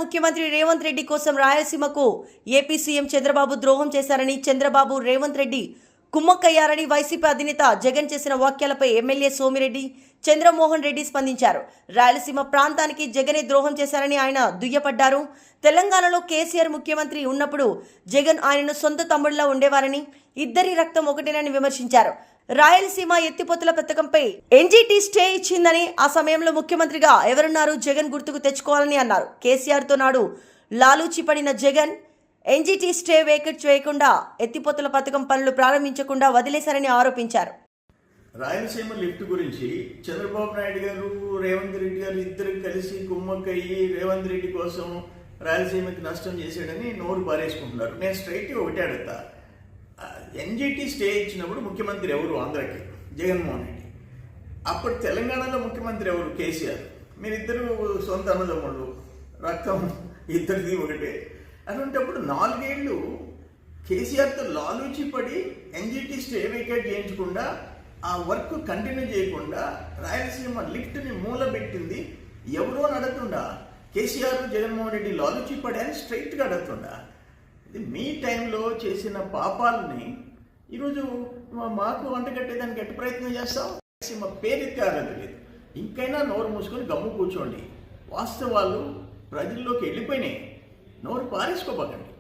ముఖ్యమంత్రి రేవంత్ రెడ్డి కోసం రాయలసీమకు ఏపీ సీఎం చంద్రబాబు ద్రోహం చేశారని, చంద్రబాబు రేవంత్ రెడ్డి కుమ్మక్కయ్యారని వైసీపీ అధినేత జగన్ చేసిన వ్యాఖ్యలపై ఎమ్మెల్యే సోమిరెడ్డి, చంద్రమోహన్ రెడ్డి స్పందించారు. రాయలసీమ ప్రాంతానికి జగనే ద్రోహం చేశారని ఆయన దుయ్యపడ్డారు. తెలంగాణలో కేసీఆర్ ముఖ్యమంత్రి ఉన్నప్పుడు జగన్ ఆయనను సొంత తమ్ముడిలా ఉండేవారని, ఇద్దరి రక్తం ఒకటేనని విమర్శించారు. రాయలసీమ ఎత్తిపోతల పథకంపై ఎన్జీటీ స్టే ఇచ్చిందని, ఆ సమయంలో ముఖ్యమంత్రిగా ఎవరున్నారు జగన్ గుర్తుకు తెచ్చుకోవాలని అన్నారు. కేసీఆర్తో నాడు లాలూచి పడిన జగన్ ఎన్జీటీ స్టే వేకెట్ చేయకుండా ఎత్తిపోతల పథకం పనులు ప్రారంభించకుండా వదిలేశారని ఆరోపించారు. రాయలసీమ లిఫ్ట్ గురించి చంద్రబాబు నాయుడు గారు, రేవంత్ రెడ్డి గారు ఇద్దరు కలిసి కుమ్మక్కయ్యి రేవంత్ రెడ్డి కోసం రాయలసీమకి నష్టం చేశాడని నోరు పారేసుకుంటున్నారు. నేను స్ట్రైట్గా ఒకటే అడుగుతా, ఎన్జీటీ స్టే ఇచ్చినప్పుడు ముఖ్యమంత్రి ఎవరు? ఆంధ్రకి జగన్మోహన్ రెడ్డి. అప్పుడు తెలంగాణలో ముఖ్యమంత్రి ఎవరు? కేసీఆర్. మీరిద్దరు సొంత అన్నదమ్ముళ్ళు, రక్తం ఇద్దరిది ఒకటే. అటువంటిప్పుడు 4 ఏళ్ళు కేసీఆర్తో లాలూచి పడి ఎన్జీటీ స్టే వేకేట్ చేయించకుండా, ఆ వర్క్ కంటిన్యూ చేయకుండా రాయలసీమ లిఫ్ట్ని మూలబెట్టింది ఎవరో నడుతుండా? కేసీఆర్, జగన్మోహన్ రెడ్డి లాలూచి పడి అని స్ట్రైట్గా అడుగుతుండా? ఇది మీ టైంలో చేసిన పాపాలని ఈరోజు మాకు వంటగట్టేదానికి ఎట్టి ప్రయత్నం చేస్తాం? రాయలసీమ పేరెత్తే అర్హత లేదు. ఇంకైనా నోరు మూసుకొని గమ్ము కూర్చోండి. వాస్తవాలు ప్రజల్లోకి వెళ్ళిపోయినాయి. నోరు పారేసుకోబోకండి.